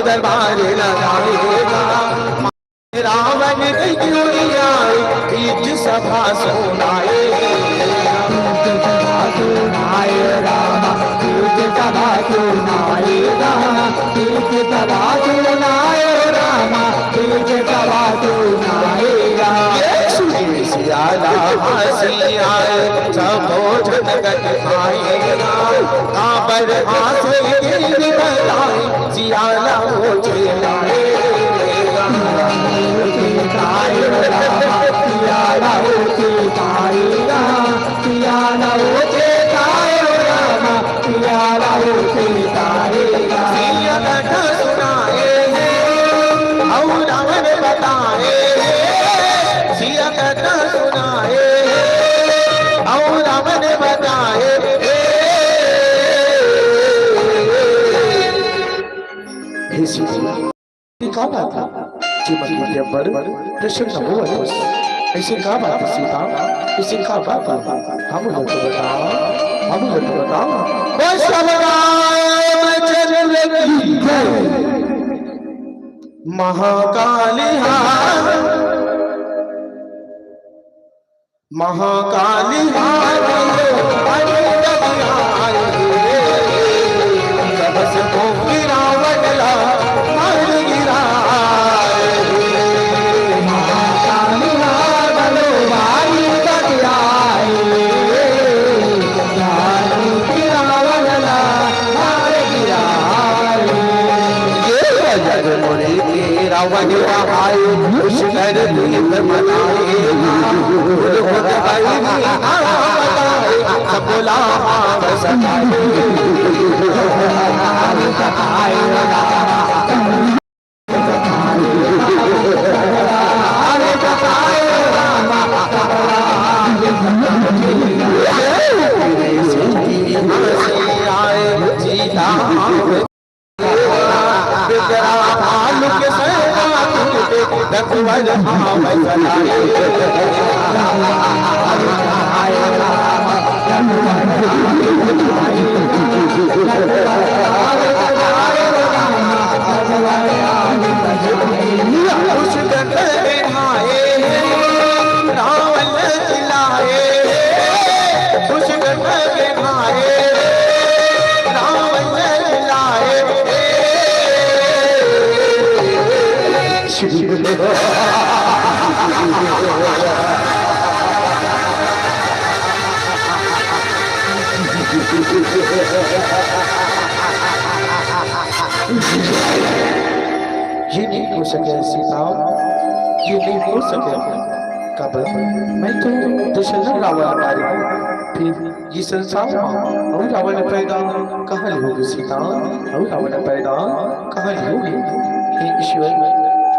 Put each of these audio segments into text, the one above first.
दरबार लगाएगा। रावण की क्यों आए बीच सभा सुनाए, रामा बीच सभा सुनाएगा, बीच सभा सुनाए रामा बीच सभा सुनाएगा। सियाला सियाए सब भोजन कर खाएगा, काबर हाथ गिर बनाए सियाला हो चिल्लाएगा। सियाला हो चिल्लाएगा, सियाला हो चिल्लाएगा, सियाला हो चिल्लाएगा। सिया कथा सुनाए और रावण बताए, सिया कथा सुनाए और रावण बताए। कहा बात था श्रीमती के पर प्रसन्न हो ऐसे कहा बात है सीता, ऐसे कहा बात है हम लोग तो बताओ, हम लोग तो बताओ। महाकाली महाकाली सबसे को गिरावट ला मार गिरा। महाकाली बलो भाई तक आए, गिरावला मार गिराए। ये जग मोरे के रावण आए खुश कर दीप मनाए, सब बोला ये नहीं हो सके सीता, ये नहीं हो सके। कब मैं तो दशरथ रावण फिर ये संसार और रावण पैदा कहाँ होगी सीता, और रावण पैदा कहाँ होगी। हे ईश्वर,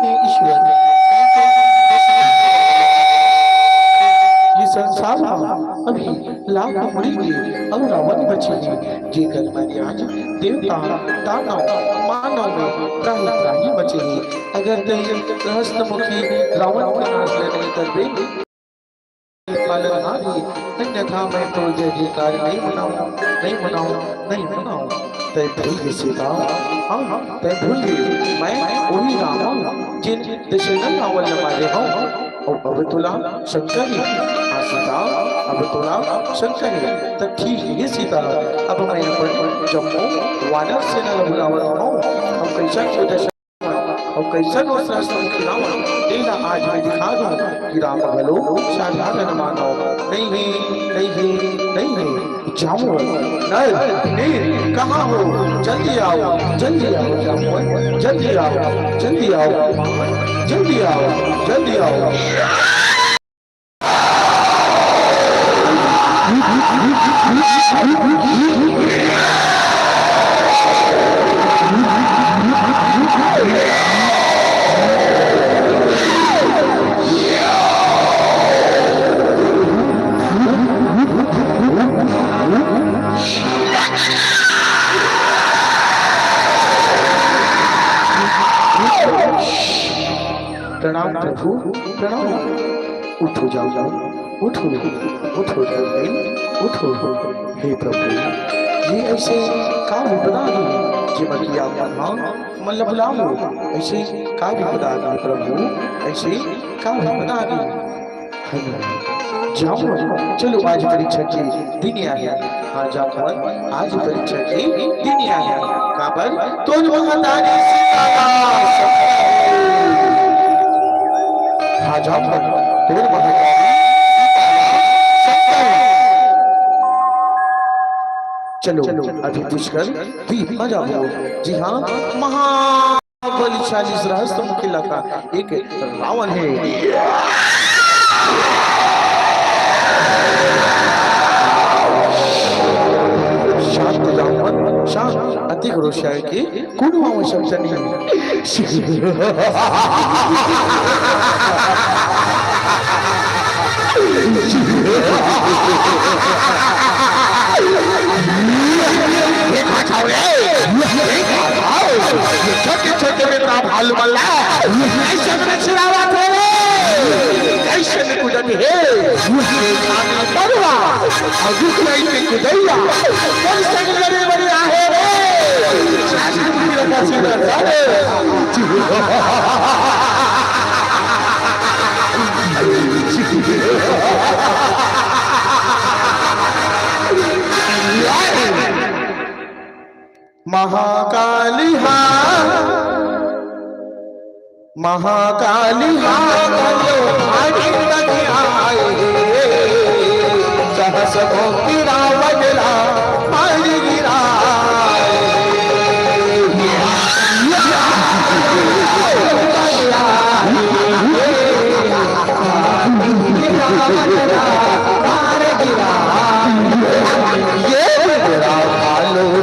हे ईश्वर, ये संसार अभी लाख मरेंगे और रावण बचेंगे। ये कर्म आज देवता दानव मानव में त्राही बचेगी। अगर रहस्यमुखी रावण का नाश नहीं कर देंगे अन्यथा मैं तो जय जयकार नहीं मनाऊं, नहीं मनाऊं, नहीं मनाऊं। तय भूल सीता, हाँ तय भूल मैं वही राम हूँ जिन दशरथ रावण ने मारे हूँ। और अब तुला शंकर ही सीता, अब तुला शंकर ही तब ठीक है सीता। अब मैं जम्मू वानर से न बुलावर हूँ और कैसा और कैसा रावण तेरा आज मैं दिखा दूं कि राम भलो साधारण मानो नहीं जाओ नहीं कहाँ हो, जल्दी आओ, जल्दी आओ, जाओ जल्दी आओ, जल्दी आओ, जल्दी आओ, जल्दी आओ। प्रणाम प्रभु, प्रणाम। उठो जाओ, उठो उठो जल्दी उठो। हे प्रभु ये ऐसे का विपदा है जे बकी आप मतलब बुलाओ ऐसे का विपदा है प्रभु ऐसे का विपदा है जाओ चलो आज परीक्षा की दिन आया हाँ जाओ आज परीक्षा की दिन आया काबर तो महादानी हाँ जाओ तो महादानी चलो अभी पुष्कर भी मजा हो जी हाँ महाबलिशाली सहस्त्र मुखिला का एक रावण है शांत रावण शांत अति रोषाय की कोण आवश्यकता नहीं छोटे छोटे बेटा भालू मल्ला ऐसे में छिड़ावा करे ऐसे में कुदत है बड़वा और दूसरा इसे कुदैया कौन से लड़े बड़े आहे रे शादी का सीधा सारे महाकाली महाकाली सहस भक्ति रावणला पाणी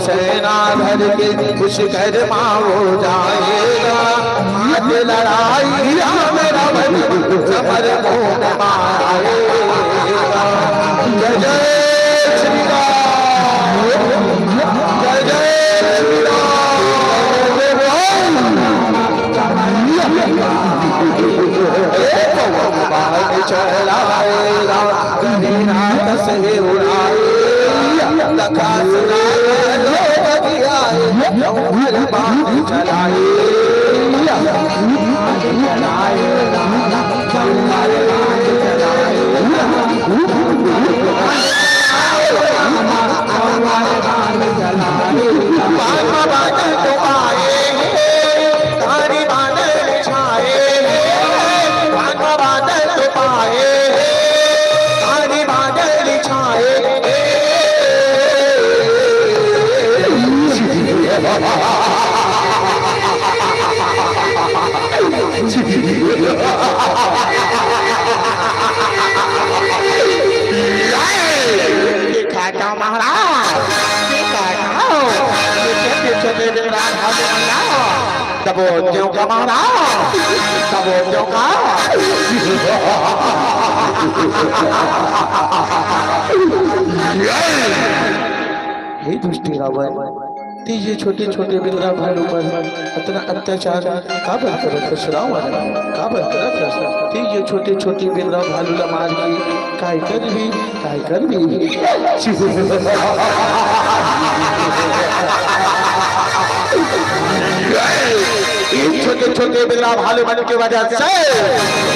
सेना भर के कुछ कर माओ जाएगा आज लड़ाई मेरा मन समर को मारेगा जय जय श्री राम जय जय श्री राम चलाएगा गरीना से उड़ाएगा लखा सुना दबोचों का मारा दबोचों का हे दुष्टी रावण ये छोटे छोटे बिंद्रा भालू पर इतना अत्याचार काबर करत रावण काबर करत ये छोटे छोटे बिंद्रा भालू ला मार के काय कर भी छोटे छोटे बिल्ला भालू मन के वजह से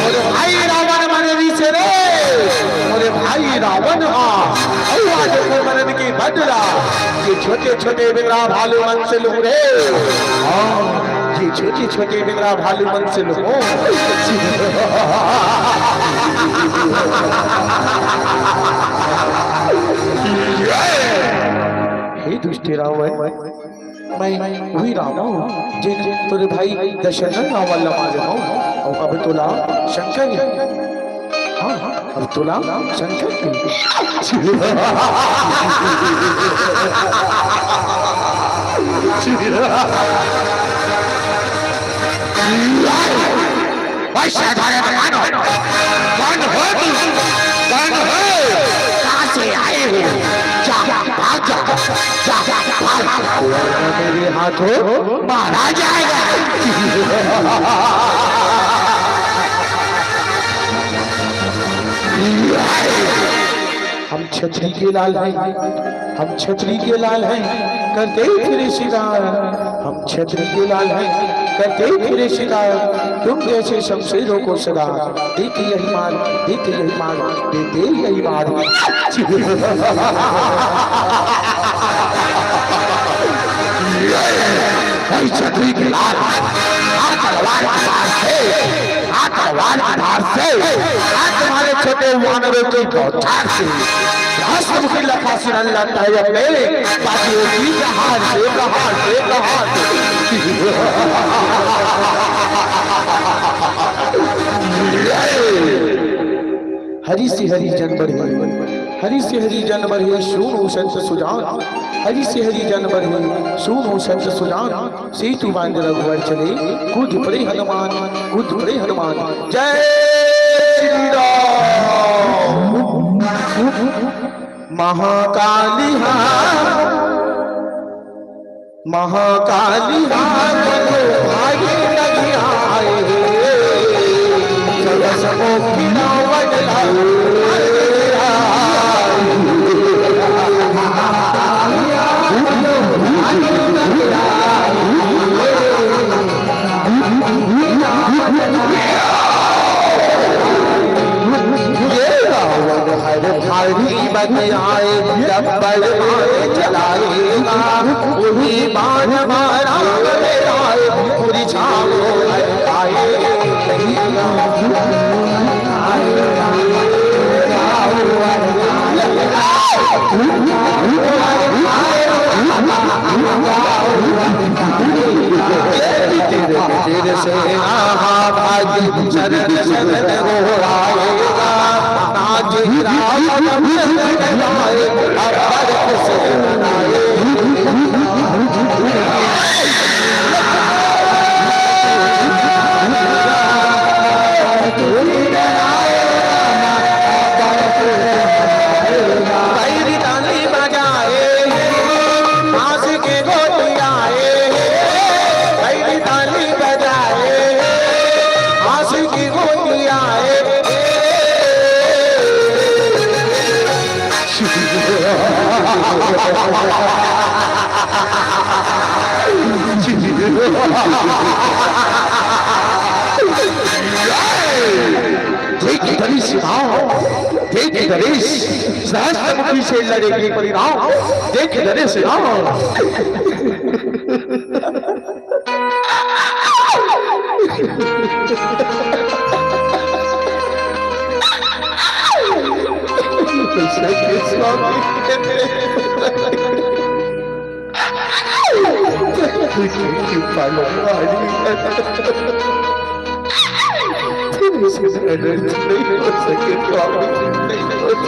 मेरे भाई रावण मरे नीचे रे मेरे भाई रावण आज को मरने की बदला ये छोटे छोटे बिल्ला भालू मन से लू रे ये छोटे छोटे बिल्ला भालू मन से लू हे दुष्ट रावण मैं वही राम हूँ जिन तेरे भाई दशरथ रावण मारे हूँ और अब तुला शंकर हाँ अब तुला शंकर मेरे हाथों मारा जाएगा हम छतरी के लाल हैं, हम छतरी के लाल हैं, करते फिरे शिकार। हम छतरी के लाल हैं, करते फिरे शिकार। तुम जैसे शमशेरों को सदा देते यही मार, देते यही मार, देते यही मार। छतरी के लाल तलवार की धार से, तलवार की धार से, तुम्हारे छोटे वानरों की गौठार से राष्ट्रमुखी लखा सिरल्ला तय मेरे बाजियों की कहार से, कहार से, कहार हरि से हरि जन बढ़े, हरि से हरि जन बढ़े, सुनो संत सुजान। हरि से हरि जन बढ़े, सुनो संत सुजान। सेतु बांध रघुवर चले, कूद पड़े हनुमान, कूद पड़े हनुमान। जय श्री राम। महाकाली महाकाली भागे लगी आए, सबको खिलावट भारी बतियाए जब बलवाए चलाएगा, वही बाण मारा आए पूरी छाओ आए। तेरे से भाग्य शरण शरण हो आएगा, नाज राम बनाए अबर से बनाए। देख नरेश, सहस्त्रमुखी से लड़ेगी परिणाम। देख नरेश नहीं हो सके, नहीं हो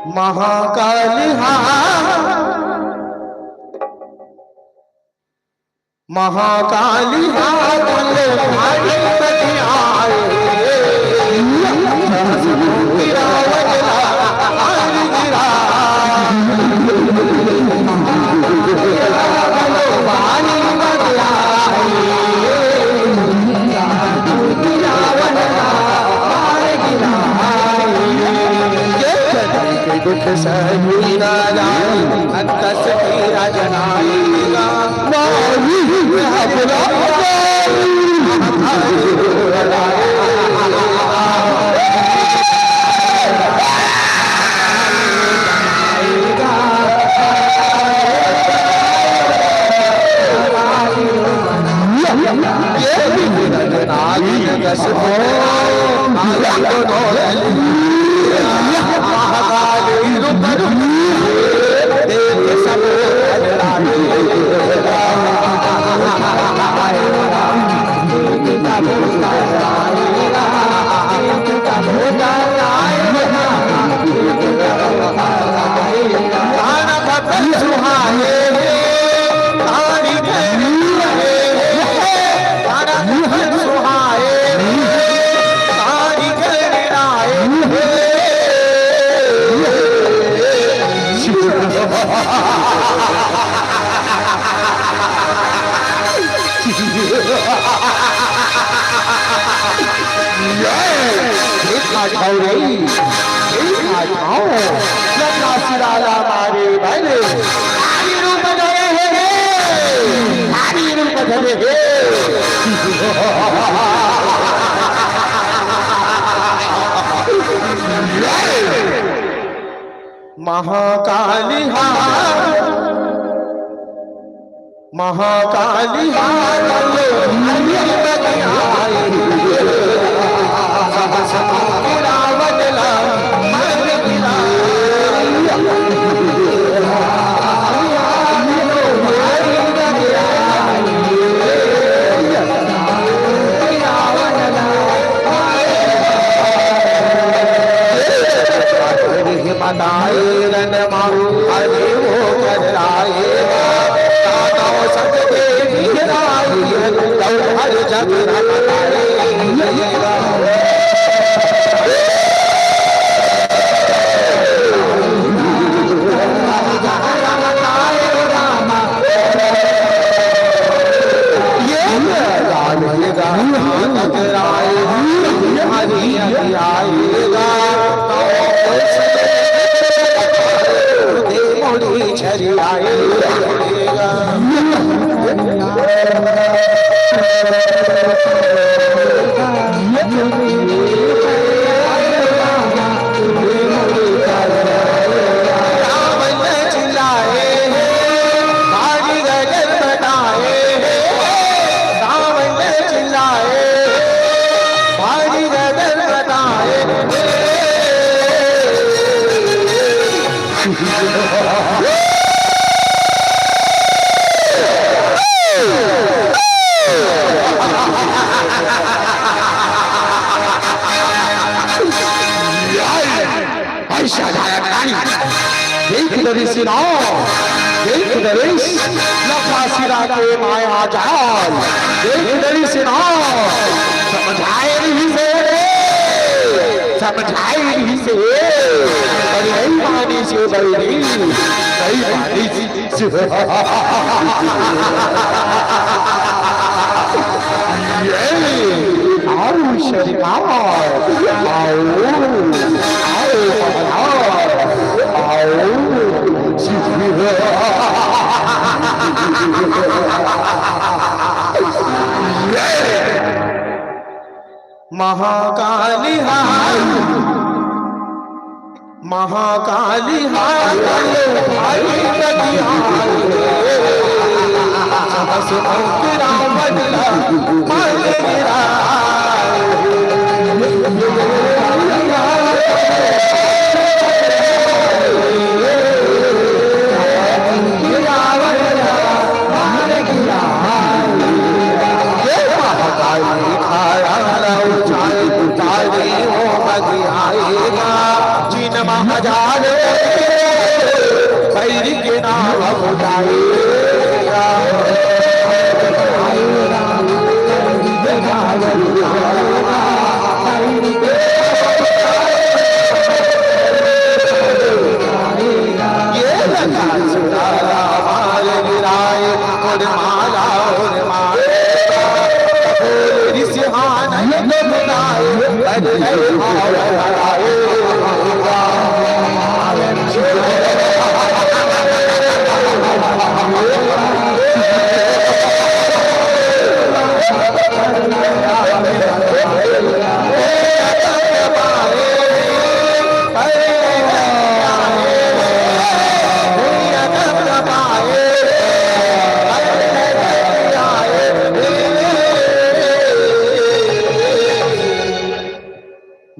महाकाली महाकाली दुख सहीरा अंतस हीरा जनाएगा जाओ रे देखा जाओ लखा सिराला मारे बने हरी रूप धरे हे हरी रूप धरे हे महाकाली महाकाली रन मारू हरे वो कराए सत देवी हर जग लखा के माया जाल देख दरी सिना समझाए नहीं से बड़ी नहीं मानी से बड़ी नहीं मानी से आओ शरीकार महाकाली महाकाली महाजाल भैरी के नाम बुझाएगा ये लगा सुनाला माल गिराए और माला और मारे सिहान बुलाए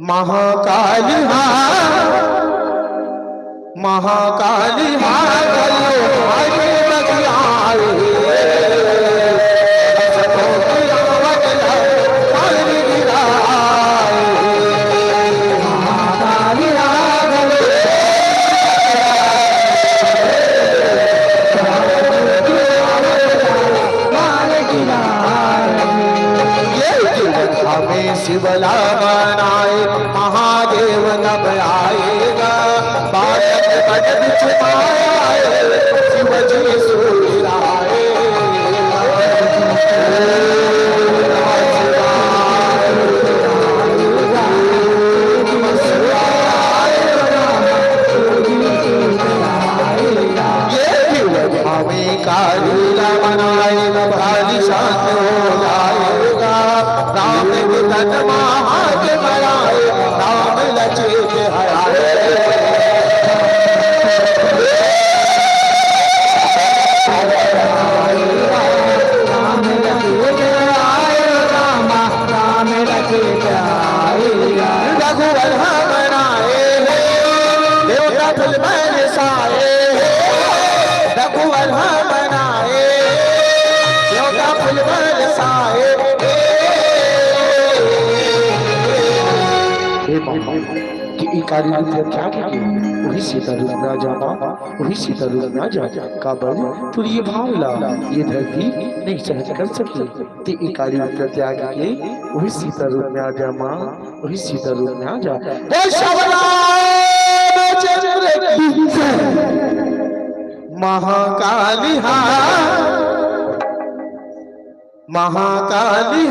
महाकाली महाकाली शिवला बनाए महादेव नब आएगा बालक बजन छुपाए शिव जी सुराए फूल बरसाए रघुवर बनाए योगा फूल बरसाए कि इकारी रूप क्या की वही सीता रूप ना जाना वही सीता रूप ना जा काबर तू ये भाव ला ये धरती नहीं सहन कर सकी ते इकारी रूप त्याग के वही सीता रूप में आ जा माँ वही सीता रूप में आ जा बोल शाबला महाकाली महाकाली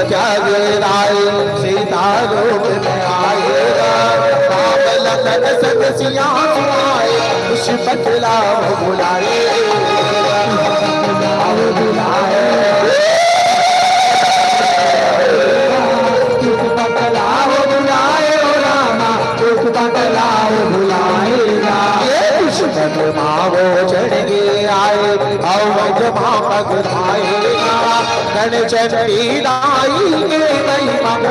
जागराय सीता रूप में आएगा राम लखन संग सिया आए उस बतलाओ बुलाए बतलाओ बुलाए रामा उस बतलाओ बुलाएगा दुश्मन मावो चढ़ गए आए अवध मापक खाएगा गण चंडी दाई के नहीं मग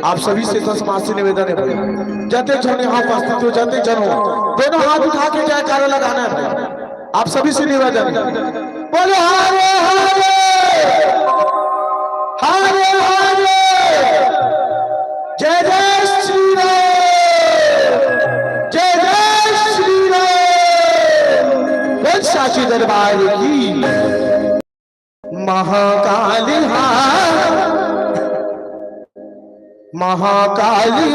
आप सभी से समाज निवेदन है भाई जाते जन यहाँ उपस्थित हो जाते जन हो दोनों हाथ उठा के जयकारा लगाना है भाई आप सभी से निवेदन है बोलो हारे हारे हारे हारे जय जय श्री राम जय जय श्री राम बोल साची दरबार की महाकाली महाकाली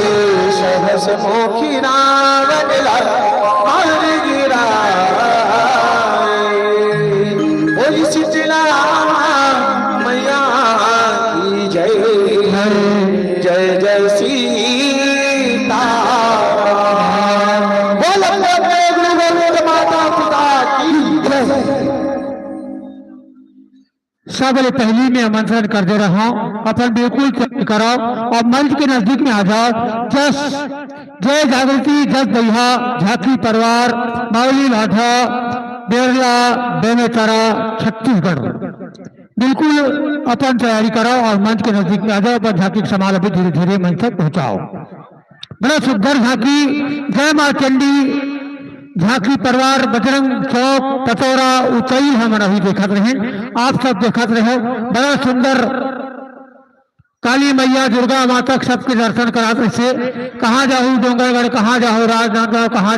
सहस मोखी रावण मार गिरा बोली शीतला मैया की जय जय जय सीता बोल माता पिता की सबले पहली में आमंत्रण कर दे रहा हूँ अपन बिल्कुल तैयारी कराओ और मंच के नजदीक में आ जाओ जस जय जागृति जस भैया झांकी परिवार मावली लाठा बेरला बेमेतरा छत्तीसगढ़ बिल्कुल अपन तैयारी कराओ और मंच के नजदीक में आ जाओ पर झांकी का सामान अभी धीरे धीरे मंच तक पहुंचाओ बड़ा सुंदर झांकी जय माँ चंडी झांकी परिवार बजरंग चौक पतौरा उचैल हम अभी देखते रहे आप सब देखते रहे बड़ा सुंदर काली मैया दुर्गा माता सबके दर्शन कराते से कहाँ जाओ डोंगरगढ़ कहाँ जाओ राजनांदगांव कहाँ